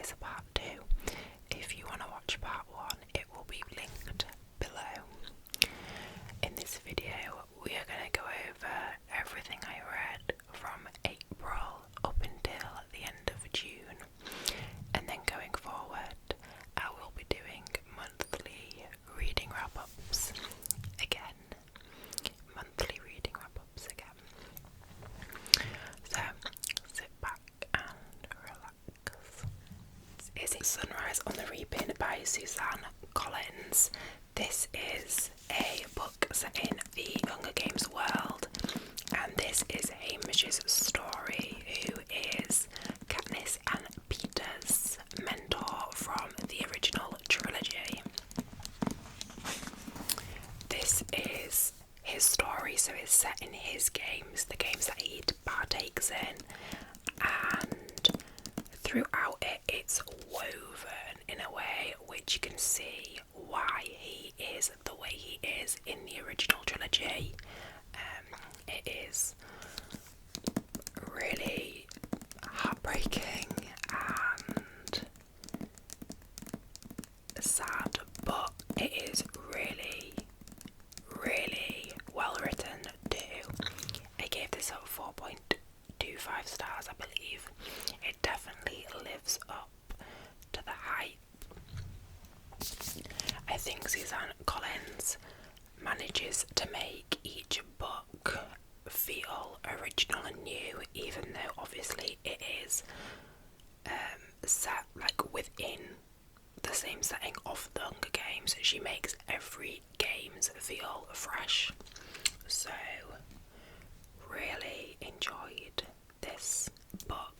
is a part 2. If you want to watch part 1, it will be linked below. In this video, we are going to go over everything I read from April up until the end of June, and then going forward, I will be doing monthly reading wrap-ups again. So, sit back and relax. This is Sunrise on the Reaping by Suzanne Collins. This is a book set in the Hunger Games world, and this is Hamish's story, who is Katniss and Peter's mentor from the original trilogy. This is his story, so it's set in his games, the games that he partakes in, and throughout it, it's woven in a way which you can see why he is the way he is in the original trilogy. It is really heartbreaking and sad, but it is really well written too. I gave this a 4.25 stars, I believe. It definitely lives up to the hype. I think Suzanne Collins manages to make each book feel original and new, even though obviously it is set like within the same setting of the Hunger Games. She makes every games feel fresh. So really enjoyed this book.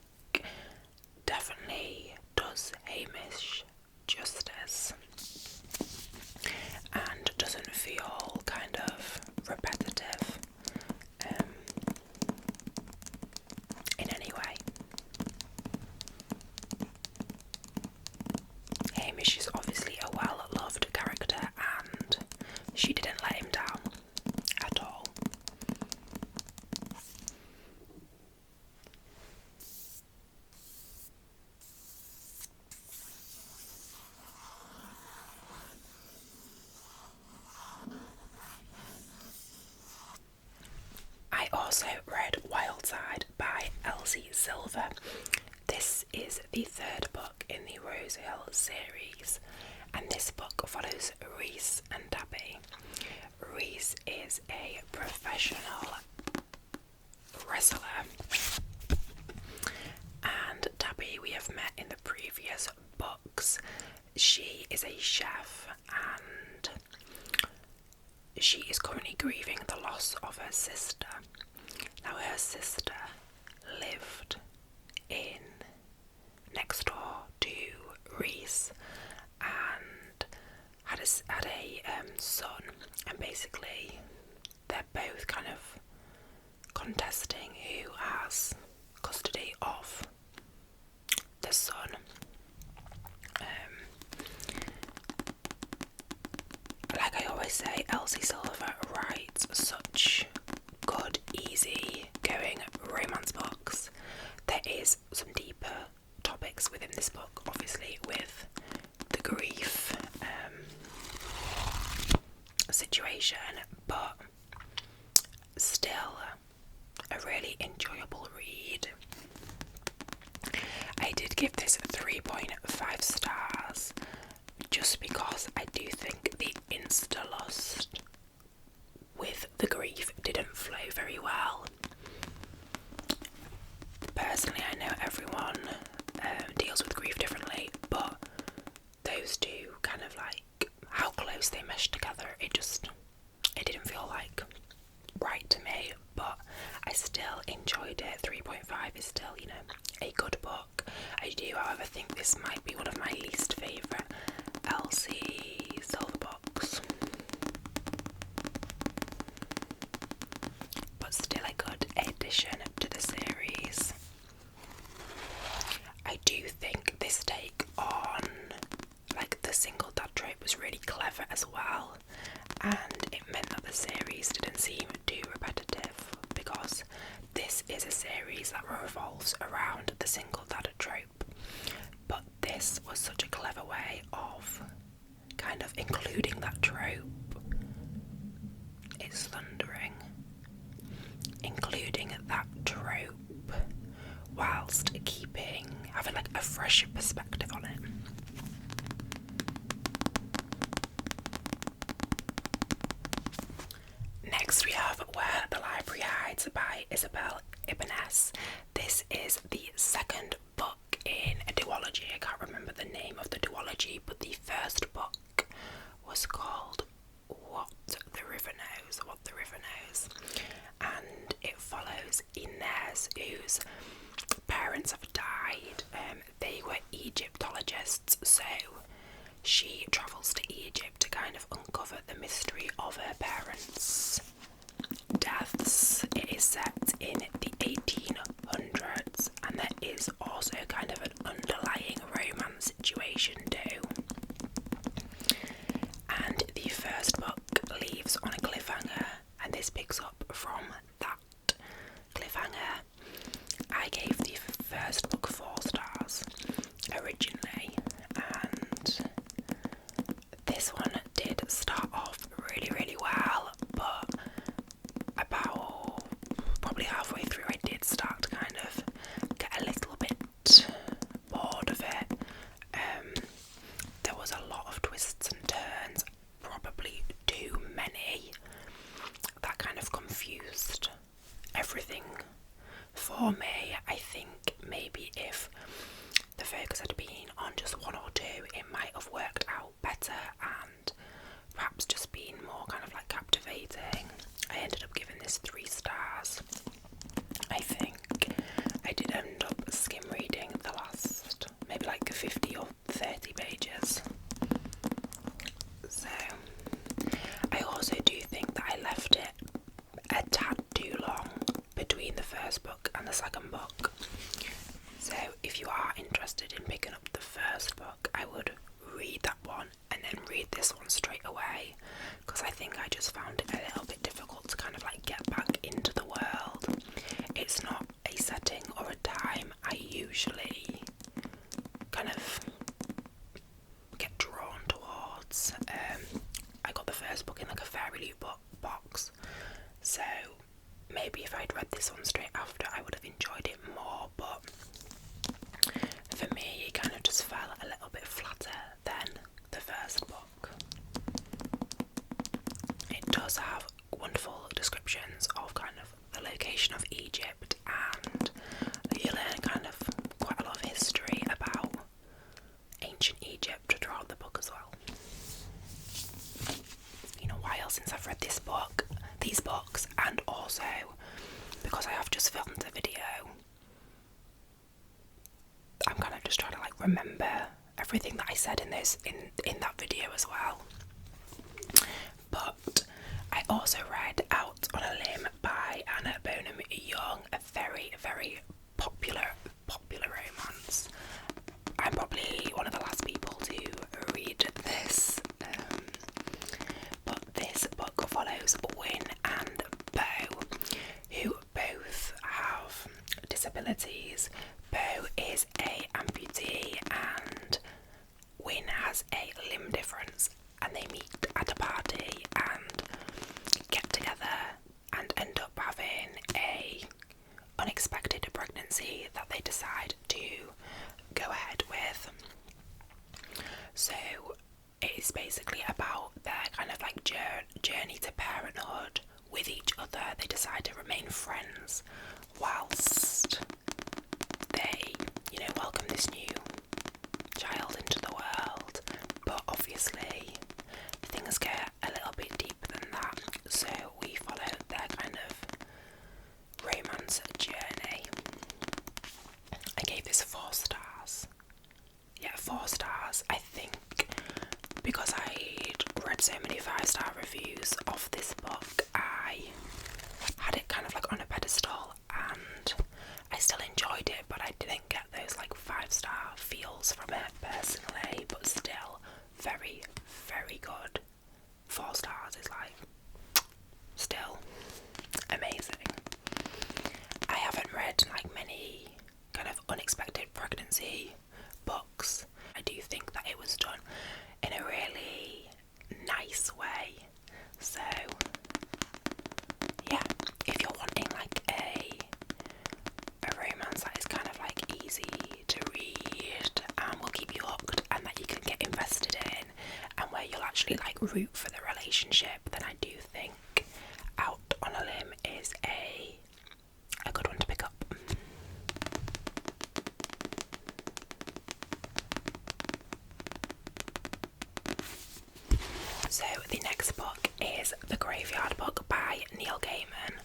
Definitely does Hamish justice and doesn't feel kind of repetitive in any way. Hamish is obviously a well-loved character, and she didn't let him down at all. I also read Wildside by Elsie Silver. This is the third book in the Rosehill series, and this book follows Reese and Tabby. Reese is a professional wrestler, and Tabby we have met in the previous books. She is a chef, and she is currently grieving the loss of her sister. Now, her sister lived in next door to Reese and had a son, and basically they're both kind of contesting who has custody of the son. Like I always say, Elsie Silver writes such good, easy going romance books. There is some deeper topics within this book, obviously, with the grief situation, but still a really enjoyable read. I did give this 3.5 stars just because I do think the insta-lust with the grief didn't flow very well. Personally, I know everyone deals with grief differently, but those two kind of like how close they mesh together, it didn't feel like right to me, but I still enjoyed it. 3.5 is still, a good book. I do, however, think this might be one of my least favourite Elsie Silver books, but still a good addition to the series. I do think this take on like the single dad trope was really clever as well, and it meant that the series didn't seem too repetitive, because this is a series that revolves around the single dad trope, but this was such a clever way of kind of including that trope. It's thundering. Including that trope whilst having like a fresh perspective on it. Next we have Where the Library Hides by Isabel Ibanez. This is the second book in a duology. I can't remember the name of the duology, but the first book was called What the River Knows, and it follows Inez, whose parents have died. They were Egyptologists, so she travels to Egypt to kind of uncover the mystery of her parents' deaths. It is set in the 1800s, and there is also kind of an underlying romance situation too. And the first book leaves on a cliffhanger, and this picks up from that cliffhanger. I gave the first book 4 stars originally, and this one did start off really well, but about probably halfway through I did start to kind of get a little bit bored of it. There was a lot of twists and turns, probably too many, that kind of confused everything for me. I think maybe if the focus had been on just one or two, it might have worked out better and perhaps just been more kind of like captivating. I ended up giving this 3 stars. I think I did end up skim reading the last maybe like 50 or 30 pages. So I also do think that I left it a tad too long between the first book and the second book. So if you are interested in picking up the first book, I would read that one and then read this one straight away, because I think I just found it a little bit difficult to kind of like get back into the world. It's not a setting or a time I usually kind of get drawn towards. I got the first book in like a Fairy Loot box, so maybe if I'd read this one straight after I would have enjoyed it more, but for me it kind of just fell a little bit flatter than the first book. It does have wonderful descriptions of kind of the location of Egypt, and you learn kind of quite a lot of history about ancient Egypt throughout the book as well. It's been a while since I've read these books, and also because I have just filmed a video, I'm kind of just trying to like remember everything that I said in that video as well. But I also read Out on a Limb by Anna Bonham Young, a very popular romance. I'm probably one of the last people to read this, but this book follows Win and Bo, who both have disabilities. Bo is a amputee and Win has a limb difference, and they meet at a party and get together and end up having a unexpected pregnancy that they decide to go ahead with. So it is basically about their kind of like journey to parenthood with each other. They decide to remain friends whilst they, welcome this new child into the world. But obviously things get a little bit deeper than that, so we follow their kind of romance journey. I gave this 4 stars. Yeah, 4 stars. I think because I'd read so many 5-star reviews of this book, I had it kind of like on a pedestal, and I still enjoyed it, but I didn't get those like 5-star feels from it personally, but still very good. 4 stars is like still amazing. I haven't read like many kind of unexpected pregnancy books, actually like root for the relationship, then I do think Out on a Limb is a good one to pick up. So the next book is The Graveyard Book by Neil Gaiman.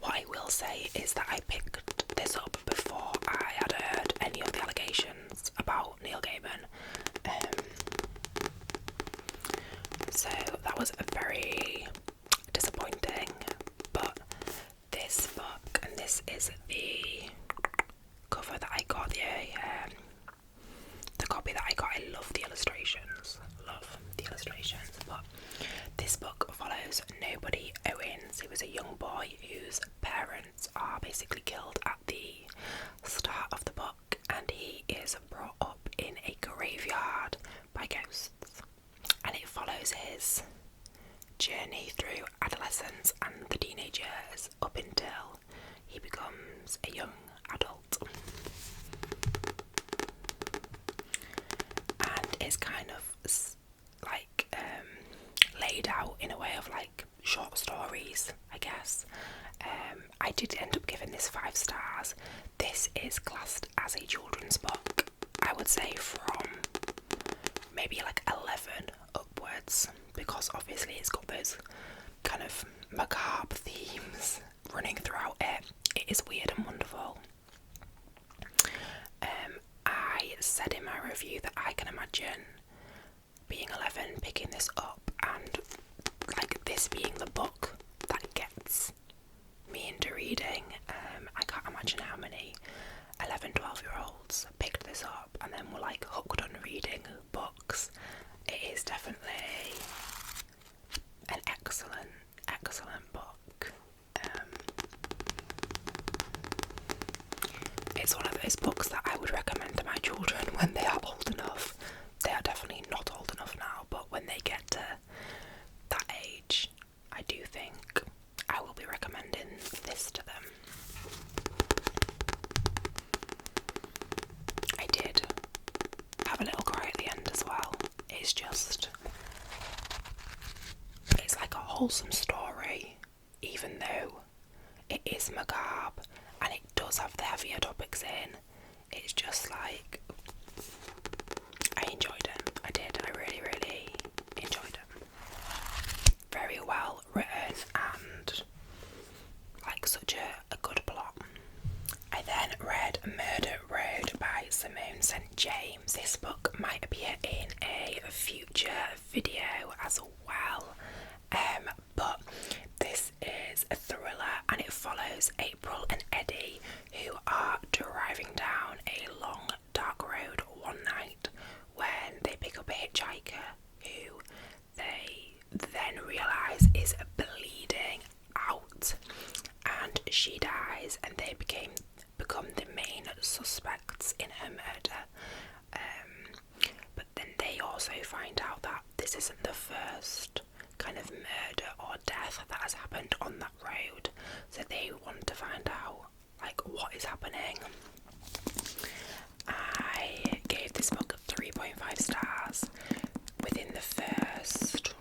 What I will say is that I picked this up before I had heard any of the allegations about Neil Gaiman. So that was very disappointing, but this book, and this is the cover that I got, the copy that I got. I love the illustrations, but this book follows Nobody Owens, who is a young boy whose parents are basically killed at the start of the book, and he is brought up in a graveyard by ghosts, and it follows his journey through adolescence and the teenage years up until he becomes a young adult. And it's kind of like laid out in a way of like short stories, I guess. I did end up giving this 5 stars. This is classed as a children's book, I would say from maybe like 11 upwards, because obviously it's got those kind of macabre themes running throughout it. It is weird and wonderful. I said in my review that I can imagine being 11 picking this up and like this being the book that gets me into reading. I can't imagine how many 11, 12-year-olds picked this up and then were like hooked on reading books. It is definitely an excellent book. It's one of those books that I would recommend to my children when they are old enough. They are definitely not old enough now, but when they get to that age, I do think I will be recommending this to them. I did have a little cry at the end as well. It's like a wholesome story, even though it is macabre and it does have the heavier topics in. It's just like, I enjoyed it. I did. I really, really enjoyed it. Very well written and like such a good plot. I then read Murder Road by Simone St. James. This book might appear in a future video as well, but this is a thriller and it follows April and Eddie, who are driving down a long dark road one night when they pick up a hitchhiker who they then realise is bleeding out, and she dies, and they become the main suspects in her murder. But then they also find out that this isn't the first kind of murder or death that has happened on that road, so they want to find out like what is happening. I gave this book 3.5 stars. Within the first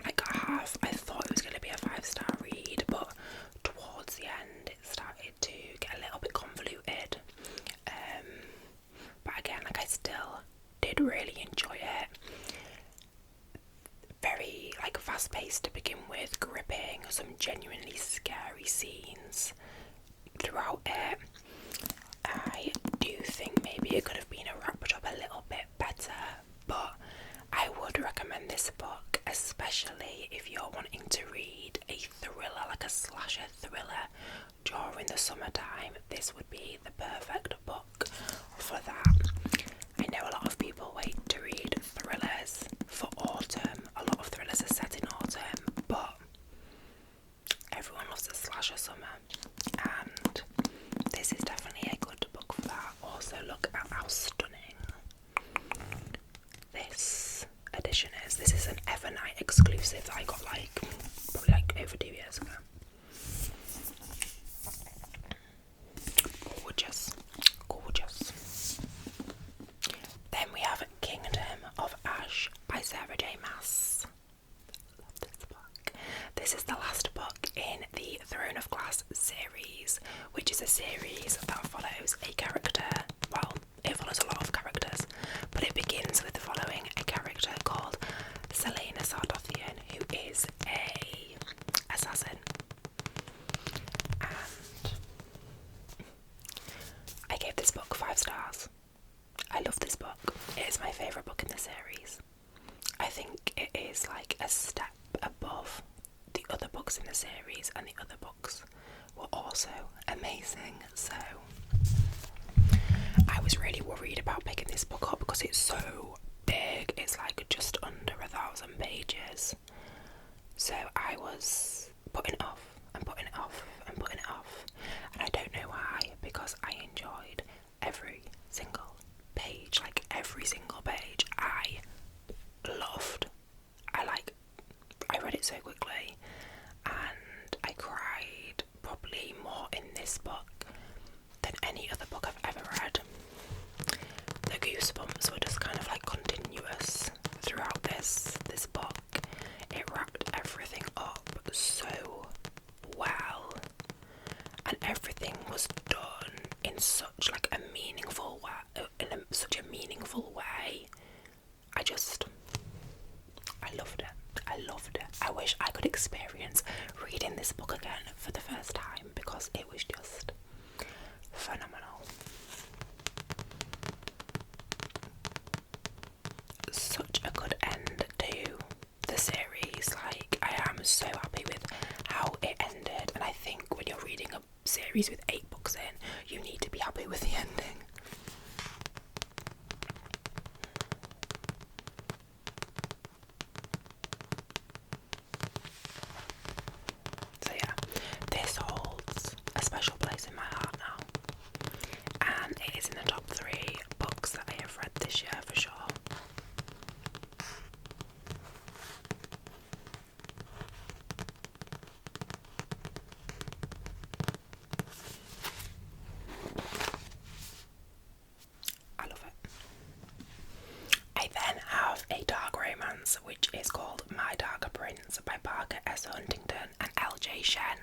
like half, I thought it was going to be a 5-star read, but towards the end it started to get a little bit convoluted. But again, like, I still did really enjoy it. Very like fast-paced to begin with, gripping, some genuinely scary scenes throughout it. I do think maybe it could have been wrapped up a little bit better, but I would recommend this book, especially if you're wanting to read a thriller, like a slasher thriller during the summertime. This would be the perfect book for that. I know a lot of people wait to read thrillers for autumn. A lot of thrillers are set in autumn, but everyone loves a slasher summer, and this is definitely a good book for that. Also, look at how stunning this edition is. This is an Evernight exclusive that I got probably over 2 years ago. Gorgeous. Then we have Kingdom of Ash by Sarah J. Maas. is my favourite book in the series. I think it is like a step above the other books in the series, and the other books were also amazing. So I was really worried about picking this book up because it's so big. It's like just under 1,000 pages. So I was putting it off and putting it off and putting it off, and I don't know why, because I enjoyed every single page. Like every single page I loved. I read it so quickly, and I cried probably more in this book than any other book I've ever read. The goosebumps were just kind of like continuous throughout this book. It wrapped everything up so well, and everything was done in such like a meaningful way. Such a meaningful way. I loved it. I loved it. I wish I could experience reading this book again for the first time, because it was just phenomenal. Such a good end to the series. Like, I am so happy with how it ended, and I think when you're reading a series with 8 books in, you need to be happy with the ending. So yeah, this holds a special place in my heart now, and it is in the top 3 books that I have read this year for sure. I love it. I then have a dark romance which is called My Darker Prince by Parker S. Huntington and L.J. Shen.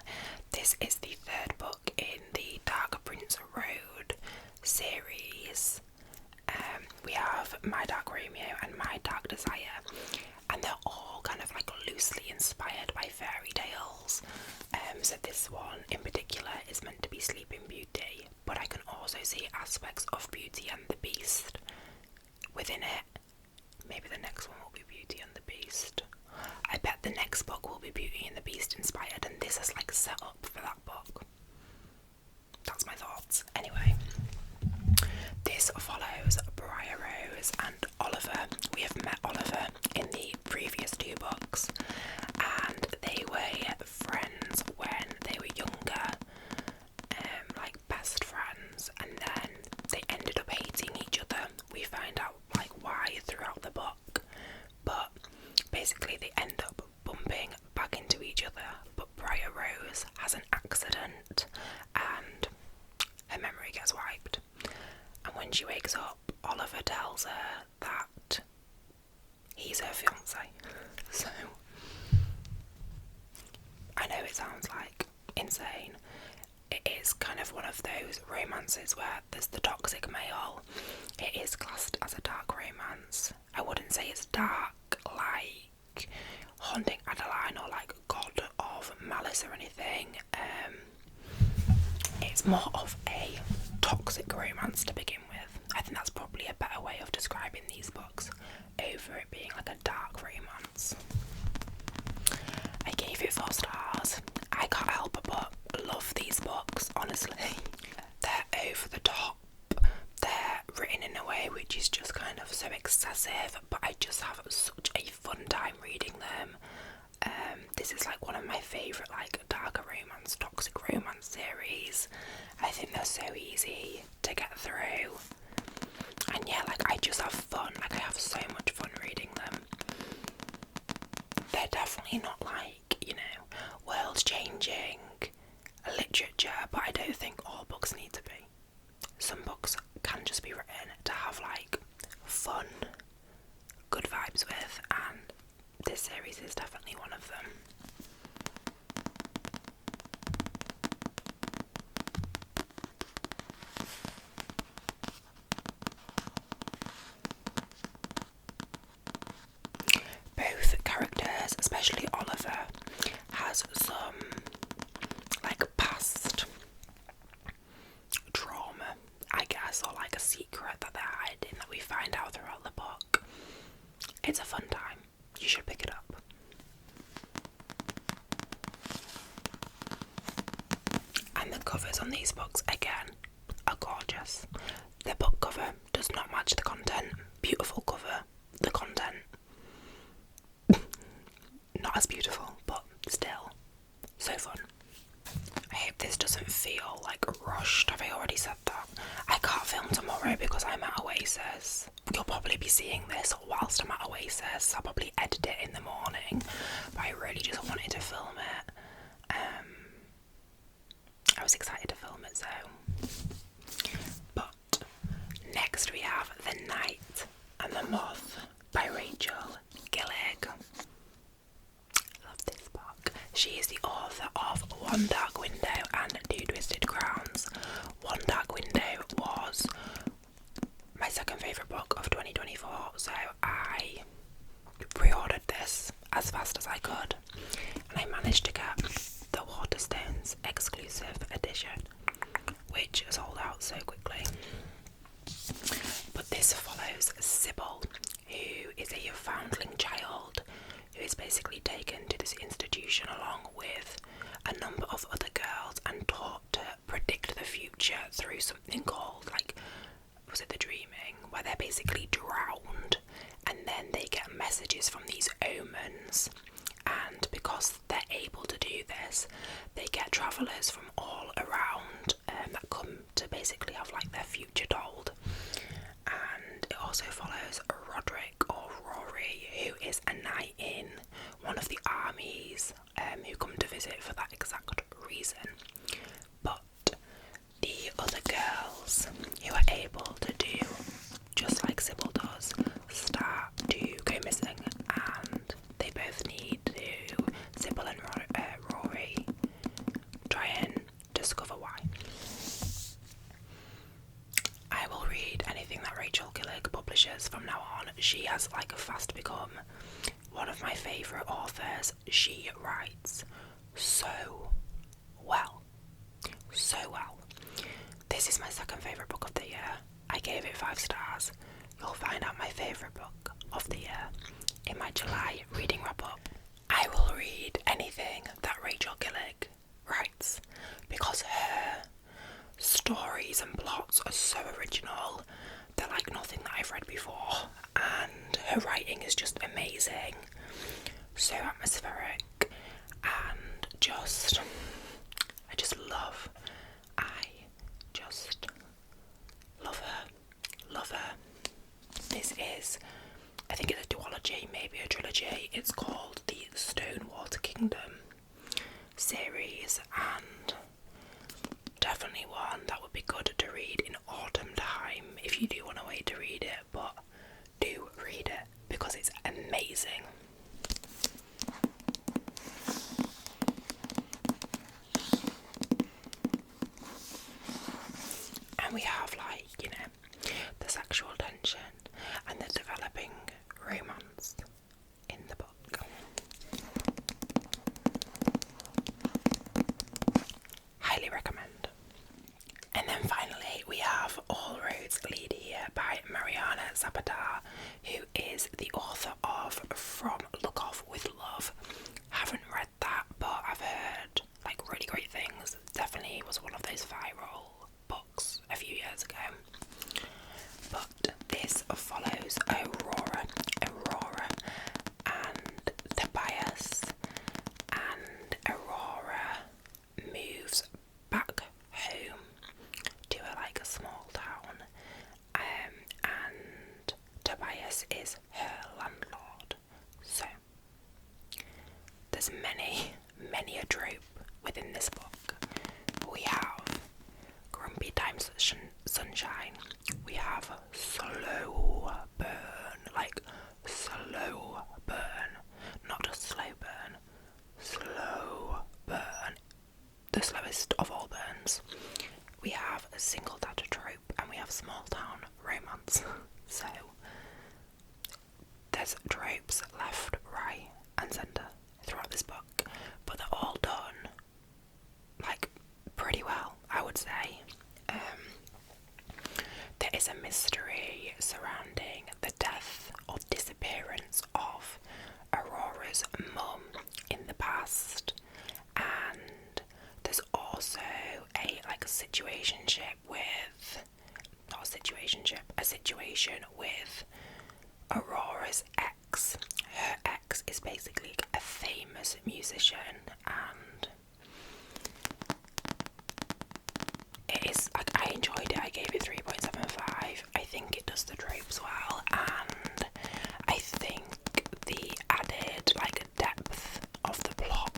This is the 3rd book in the Darker Prince Road series. We have My Dark Romeo and My Dark Desire, and they're all kind of like loosely inspired by fairy tales. So this one in particular is meant to be Sleeping Beauty, but I can also see aspects of Beauty and the Beast within it. Maybe the next one will be Beauty and the Beast. I bet the next book will be Beauty and the Beast inspired, and this is like set up for that book. That's my thoughts. Anyway, this follows Briar Rose and Oliver. We have met Oliver in the previous 2 books, and they were friends when they were younger, like best friends, and then they ended up hating each other. We find out like why throughout the book, but basically they end up bumping back into each other. But Briar Rose has an accident and her memory gets wiped, and when she wakes up, Oliver tells her that he's her fiance. So I know it sounds like insane. It is kind of one of those romances where there's the toxic male. It is classed as a dark romance. I wouldn't say it's dark like Haunting Adeline or like God of Malice or anything. It's more of a toxic romance to begin with. I think that's probably a better way of describing these books over it being like a dark romance. I gave it 4 stars. I can't help but love these books, honestly. They're over the top. They're written in a way which is just kind of so excessive, but I just have such a fun time reading them. This is like one of my favourite like darker romance, toxic romance series. I think they're so easy to get through. And yeah, like I just have fun. Like I have so much fun reading them. They're definitely not like, you know, world-changing literature, but I don't think all books need to be. Some books can just be written to have like fun, good vibes with, and this series is definitely one of them. Both characters, especially Oliver secret that they're hiding that we find out throughout the book. It's a fun time. You should pick it up. And the covers on these books, again, are gorgeous. The book cover does not match the content. Beautiful cover. The content, not as beautiful, but still so fun. I hope this doesn't feel like rushed. Have I already said that? I can't film tomorrow because I'm at Oasis. You'll probably be seeing this whilst I'm at Oasis. I'll probably edit it in the morning, but I really just wanted to film it. I was excited to film it, so. But next we have The Night and the Moth by Rachel Gillig. Love this book. She is the author of One Dark Window and Two Twisted Crowns. One Dark Window was my second favourite book of 2024, so I pre-ordered this as fast as I could, and I managed to get the Waterstones exclusive edition, which sold out so quickly. But this follows Sybil, who is a foundling child who is basically taken to this institution along with a number of other girls and taught to predict the future through something called, like, was it the dreaming, where they're basically drowned and then they get messages from these omens, and because they're able to do this, they get travellers from all around that come to basically have like their future told. And it also follows Roderick or Rory, who is a knight in one of the armies who come to visit for that exact reason. But the other girls who are able to do just like Sybil does start to go missing, and they both need to, Sybil and Rory, try and discover why. I will read anything that Rachel Gillig publishes from now on. She has like fast become one of my favourite authors. She writes so well. So well. This is my second favourite book of the year. I gave it 5 stars. You'll find out my favourite book of the year in my July reading wrap up. I will read anything that Rachel Gillig writes because her stories and plots are so original. They're like nothing that I've read before, and her writing is just amazing, so atmospheric, and I just love her. This is, I think it's a duology, maybe a trilogy. It's called the Stonewater Kingdom series, and definitely one that would be good to read in autumn time if you do want to wait to read it, but do read it because it's amazing. And we have, like, you know, the sexual tension and the developing romance in the book. Highly recommend. And then finally we have All Roads Lead Here by Mariana Zapata, who is the author of From Look Off With Love. Haven't read that, but I've heard like really great things. Definitely was one of those viral books a few years ago. But this follows Aurora and Tobias, and Aurora moves back home to a small town, and Tobias is her landlord. So there's many a trope within this book. We have grumpy time sunshine, we have slow burn, not just slow burn, the slowest of all burns. We have a single dad trope, and we have small town romance. So there's tropes left, right and centre throughout this book, but they're all done pretty well, I would say. There is a mystery surrounding the death or disappearance of Aurora's mum in the past, and there's also a situationship with, not a situationship, a situation with Aurora's ex. Her ex is basically a famous musician, and it is I enjoyed it. I gave it 3.75. I think it does the tropes well, and I think the added depth of the plot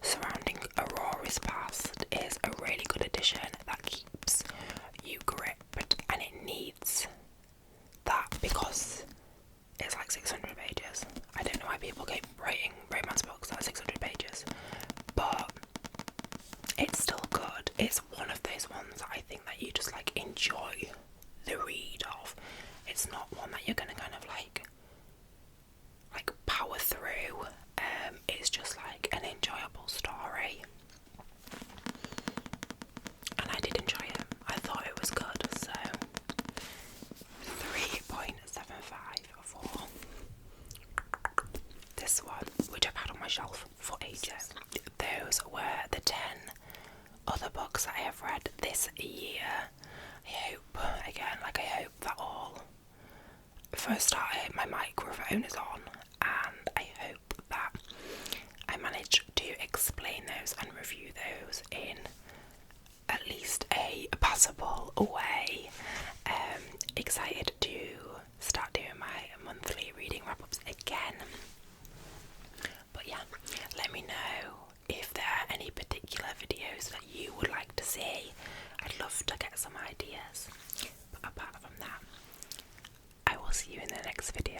surrounding Aurora's past is a really good addition that keeps you gripped, and it needs that because it's 600 pages. I don't know why people keep writing romance books that are 600 pages, but it's still good. It's one of those ones that I think that you just enjoy the read of. It's not one that you're gonna kind of power through. It's just an enjoyable story, and I did enjoy it. I thought it was good, so 3.75 for this one, which I've had on my shelf for ages. Those were the 10 other books that I have read this year. I hope, again, I hope that all, for a start, my microphone is on, and I hope that I managed to explain those and review those in at least a passable way. Excited to start doing my monthly reading wrap-ups again. But yeah, let me know if there are any particular videos that you would like to see. I'd love to get some ideas. But apart from that, I will see you in the next video.